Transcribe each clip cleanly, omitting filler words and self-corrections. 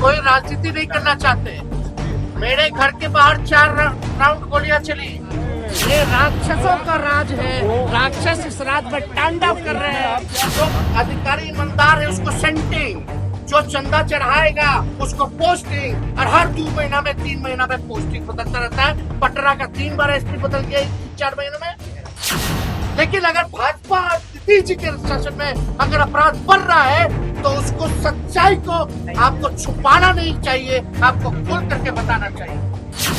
कोई राजनीति नहीं करना चाहते। मेरे घर के बाहर 4 राउंड गोलियां चली। ये राक्षसों का राज है। राक्षस इस राज में तांडव कर रहे हैं। जो अधिकारी ईमानदार है उसको सेंटिंग, जो चंदा चढ़ाएगा उसको पोस्टिंग, और हर 2 महीना में 3 महीना में पोस्टिंग बदलता रहता है। पटना का 3 बार एसपी बदल गया 4 महीनों में। लेकिन अगर भाजपा नीतीश जी के शासन में अगर अपराध बढ़ रहा है तो उसको सच्चाई को आपको छुपाना नहीं चाहिए, आपको खुल करके बताना चाहिए।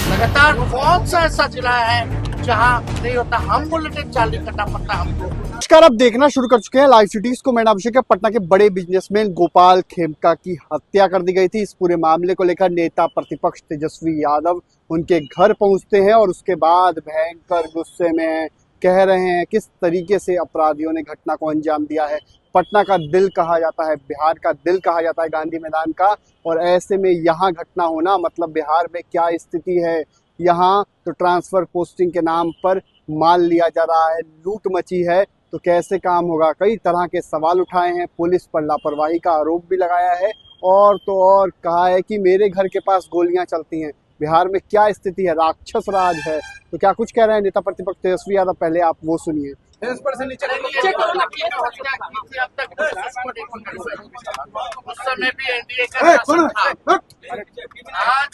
लगातार कौन सा ऐसा जिला है जहां नहीं होता, हम बुलेटिन चालू करना पड़ता हमको। नमस्कार, आप देखना शुरू कर चुके हैं लाइव सिटीज को। मैं अभिषेक। पटना के बड़े बिजनेसमैन गोपाल खेमका की हत्या कर दी गई थी। इस पूरे मामले को लेकर नेता प्रतिपक्ष तेजस्वी यादव उनके घर पहुंचते हैं और उसके बाद भयंकर गुस्से में कह रहे हैं किस तरीके से अपराधियों ने घटना को अंजाम दिया है। पटना का दिल कहा जाता है, बिहार का दिल कहा जाता है गांधी मैदान का, और ऐसे में यहाँ घटना होना मतलब बिहार में क्या स्थिति है। यहाँ तो ट्रांसफर पोस्टिंग के नाम पर माल लिया जा रहा है, लूट मची है, तो कैसे काम होगा। कई तरह के सवाल उठाए हैं, पुलिस पर लापरवाही का आरोप भी लगाया है, और तो और कहा है कि मेरे घर के पास गोलियां चलती हैं। बिहार में क्या स्थिति है, राक्षस राज है। तो क्या कुछ कह रहे हैं नेता प्रतिपक्ष तेजस्वी यादव, पहले आप वो सुनिए। उस समय भी एनडीए का शासन था। आज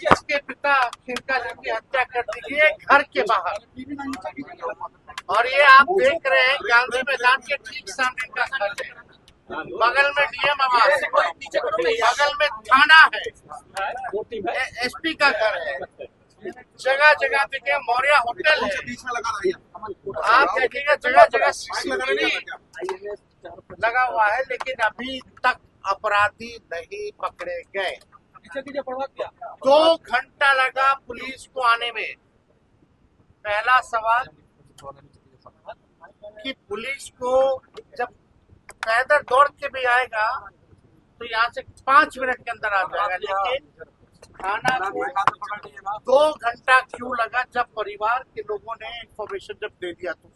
इसके पिता खेमका जी की हत्या कर दी गई है घर के बाहर, और ये आप देख रहे हैं गांधी मैदान के ठीक सामने का घर है। बगल में डीएम आवास, बगल में थाना है, एसपी का घर है, जगह जगह पे मौर्या होटल है। आप देखिएगा जगह जगह सीसीटीवी लगा हुआ है, लेकिन अभी तक अपराधी नहीं पकड़े गए। 2 घंटा लगा पुलिस को आने में। पहला सवाल कि पुलिस को जब पैदल दौड़ के भी आएगा तो यहाँ से 5 मिनट के अंदर आ जाएगा, लेकिन थाना को 2 घंटा क्यों लगा? जब परिवार के लोगों ने इंफॉर्मेशन जब दे दिया तो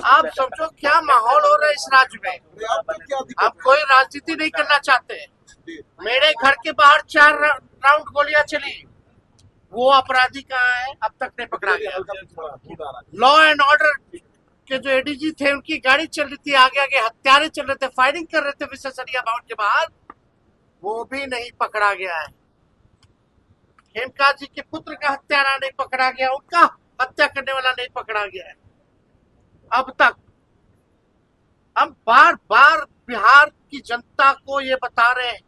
आप समझो क्या माहौल हो रहा है इस राज्य में। आप कोई राजनीति नहीं करना चाहते। मेरे घर के बाहर 4 राउंड गोलियां चली। वो अपराधी कहाँ है? अब तक नहीं पकड़ा गया। लॉ एंड ऑर्डर के जो एडीजी थे उनकी गाड़ी चल रही थी, आगे आगे हत्यारे चल रहे थे, फायरिंग कर रहे थे विशेषज्ञ भवन के बाहर, वो भी नहीं पकड़ा गया है। खेमका जी के पुत्र का हत्यारा नहीं पकड़ा गया, उनका हत्या करने वाला नहीं पकड़ा गया है अब तक। हम बार बार बिहार की जनता को ये बता रहे हैं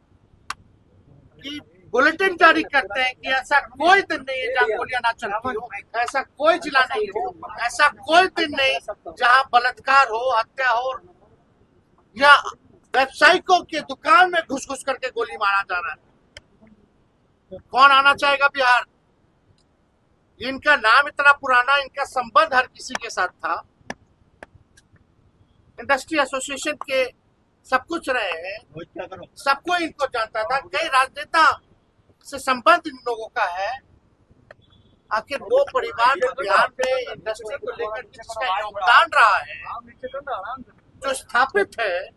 कि बुलेटिन जारी करते हैं कि ऐसा कोई दिन नहीं है जहाँ गोलियां ना चलती हो, ऐसा कोई जिला नहीं हो, ऐसा कोई दिन नहीं जहाँ बलात्कार हो, हत्या हो, या व्यवसायिकों के दुकान में घुस घुस करके गोली मारा जा रहा है। कौन आना चाहेगा बिहार? इनका नाम इतना पुराना, इनका संबंध हर किसी के साथ था, इंडस्ट्री एसोसिएशन के सब कुछ रहे हैं, सबको इनको जानता था। कई राजनेता से संबंध इन लोगों का है। आखिर वो परिवार जो बिहार में इंडस्ट्री को लेकर जिसका योगदान रहा है, जो स्थापित है,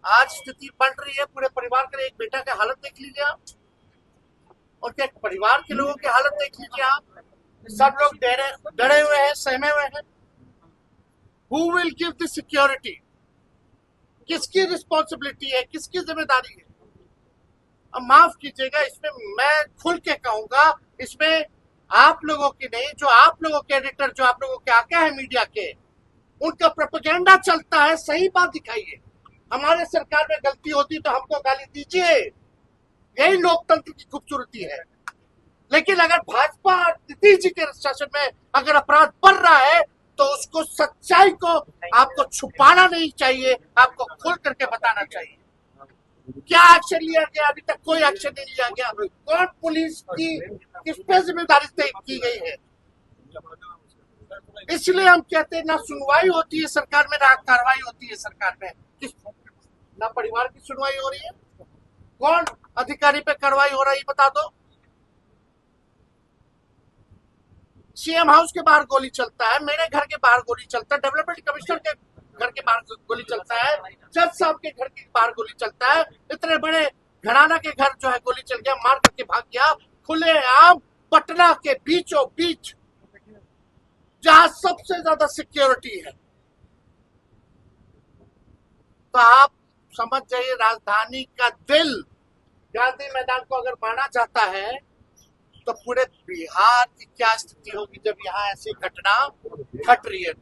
आज स्थिति बन रही है पूरे परिवार के। एक बेटा की हालत देख लीजिए आप, और क्या परिवार के लोगों की हालत देख लीजिए आप। सब लोग डरे हुए हैं, सहमे हुए हैं। Who will give the security? किसकी रिस्पॉन्सिबिलिटी है, किसकी जिम्मेदारी है? अब माफ कीजिएगा, इसमें मैं खुल के कहूंगा, इसमें आप लोगों की नहीं, जो आप लोगों के एडिटर, जो आप लोगों के आके हैं मीडिया के, उनका प्रोपेगेंडा चलता है। सही बात दिखाइए। हमारे सरकार में गलती होती तो हमको गाली दीजिए, यही लोकतंत्र की खूबसूरती है। लेकिन अगर भाजपा नीतीश जी के शासन में अगर अपराध बढ़ रहा है तो उसको सच्चाई को आपको छुपाना नहीं चाहिए, आपको खुल करके बताना चाहिए। क्या एक्शन लिया गया? अभी तक कोई एक्शन नहीं लिया गया। कौन पुलिस की किस पे जिम्मेदारी तय की गई है? इसलिए हम कहते हैं ना सुनवाई होती है सरकार में, ना कार्रवाई होती है सरकार में। ना परिवार की सुनवाई हो रही है। कौन अधिकारी पे कार्रवाई हो रही है बता दो। सीएम हाउस के बाहर गोली चलता है, मेरे घर के बाहर गोली चलता है, डेवलपमेंट कमिश्नर के घर के बाहर गोली चलता है, जज साहब के घर के बाहर गोली चलता है, इतने बड़े घराना के घर जो है गोली चल गया, मार करके भाग गया, खुलेआम पटना के बीचों बीच जहां सबसे ज्यादा सिक्योरिटी है। तो आप समझ जाइए, राजधानी का दिल गांधी मैदान को अगर माना जाता है तो पूरे बिहार की क्या स्थिति होगी जब यहाँ ऐसी घटना घट रही है।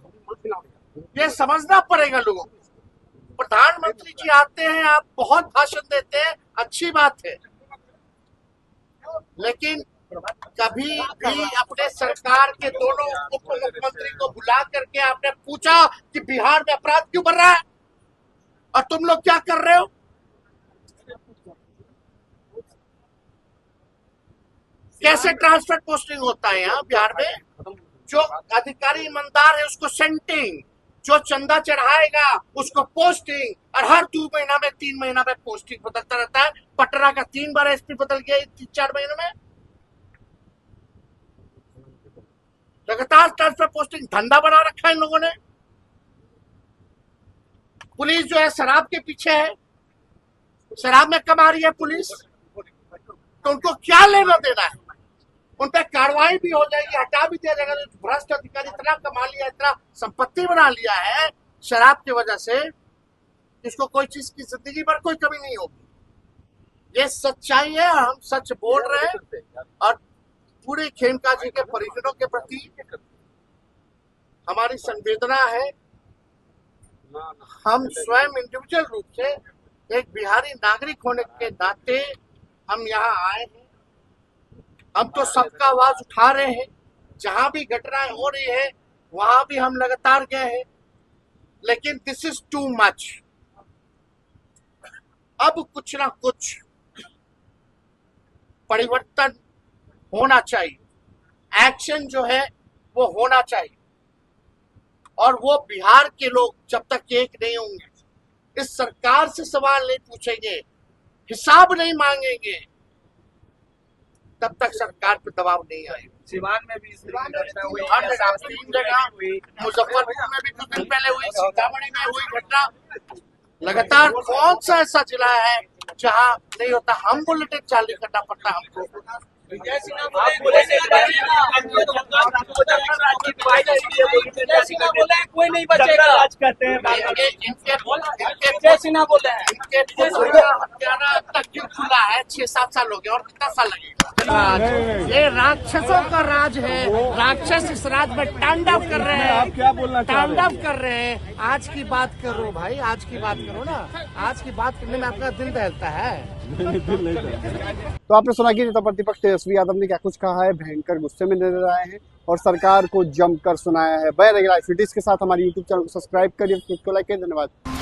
ये समझना पड़ेगा लोगों को। प्रधानमंत्री जी आते हैं, आप बहुत भाषण देते हैं, अच्छी बात है, लेकिन कभी भी अपने सरकार के दोनों उप मुख्यमंत्री को बुला करके आपने पूछा कि बिहार में अपराध क्यों बढ़ रहा है और तुम लोग क्या कर रहे हो? कैसे ट्रांसफर पोस्टिंग होता है यहाँ बिहार में? जो अधिकारी ईमानदार है उसको सेंटिंग, जो चंदा चढ़ाएगा उसको पोस्टिंग, और हर 2 महीना में 3 महीना में पोस्टिंग बदलता रहता है। पटना का 3 बार एसपी बदल गया 3-4 महीनों में। लगातार ट्रांसफर पोस्टिंग धंधा बना रखा है इन लोगों ने। पुलिस जो है शराब के पीछे है, शराब में कमा रही है पुलिस, तो उनको क्या लेना देना है? उन पर कार्रवाई भी हो जाएगी, हटा भी दिया जाएगा। भ्रष्ट अधिकारी इतना कमा लिया, इतना संपत्ति बना लिया है शराब की वजह से, इसको कोई चीज की जिंदगी भर कोई कमी नहीं होगी। ये सच्चाई है, हम सच बोल रहे हैं। और पूरे खेमका जी के परिजनों के प्रति हमारी संवेदना है। हम स्वयं इंडिविजुअल रूप से एक बिहारी नागरिक होने के नाते हम यहाँ आए हैं। हम तो सबका आवाज उठा रहे हैं, जहां भी घटनाएं हो रही है वहां भी हम लगातार गए हैं, लेकिन दिस इज टू मच। अब कुछ ना कुछ परिवर्तन होना चाहिए, एक्शन जो है वो होना चाहिए, और वो बिहार के लोग जब तक एक नहीं होंगे, इस सरकार से सवाल नहीं पूछेंगे, हिसाब नहीं मांगेंगे, तब तक सरकार पे दबाव नहीं आएगा। सिवान में भी हर जगह 3 जगह, मुजफ्फरपुर में भी कुछ दिन पहले हुई, सीतामढ़ी में हुई घटना। लगातार कौन सा ऐसा जिला है जहां नहीं होता? हम बुलेटिन जारी करना पड़ता हमको। कोई नहीं बचेगा। राज करते हैं, सिन्हा बोले हैं हत्यारा तक क्यों खुला है? 6-7 साल हो गए, और कितना साल लगेगा? ये राक्षसों का राज है, राक्षस इस राज में तांडव कर रहे हैं। आप क्या बोलना चाह रहे हैं? तांडव कर रहे हैं। आज की बात करो भाई, आज की बात करो ना। आज की बात करने में आपका दिल दहलता है। तो आपने सुना कि नेता प्रतिपक्ष तेजस्वी यादव ने क्या कुछ कहा है, भयंकर गुस्से में नजर आए हैं और सरकार को जमकर सुनाया है। बने रहिए लाइव सिटीज के साथ, हमारे यूट्यूब चैनल को सब्सक्राइब करिए, वीडियो को लाइक करिए। धन्यवाद।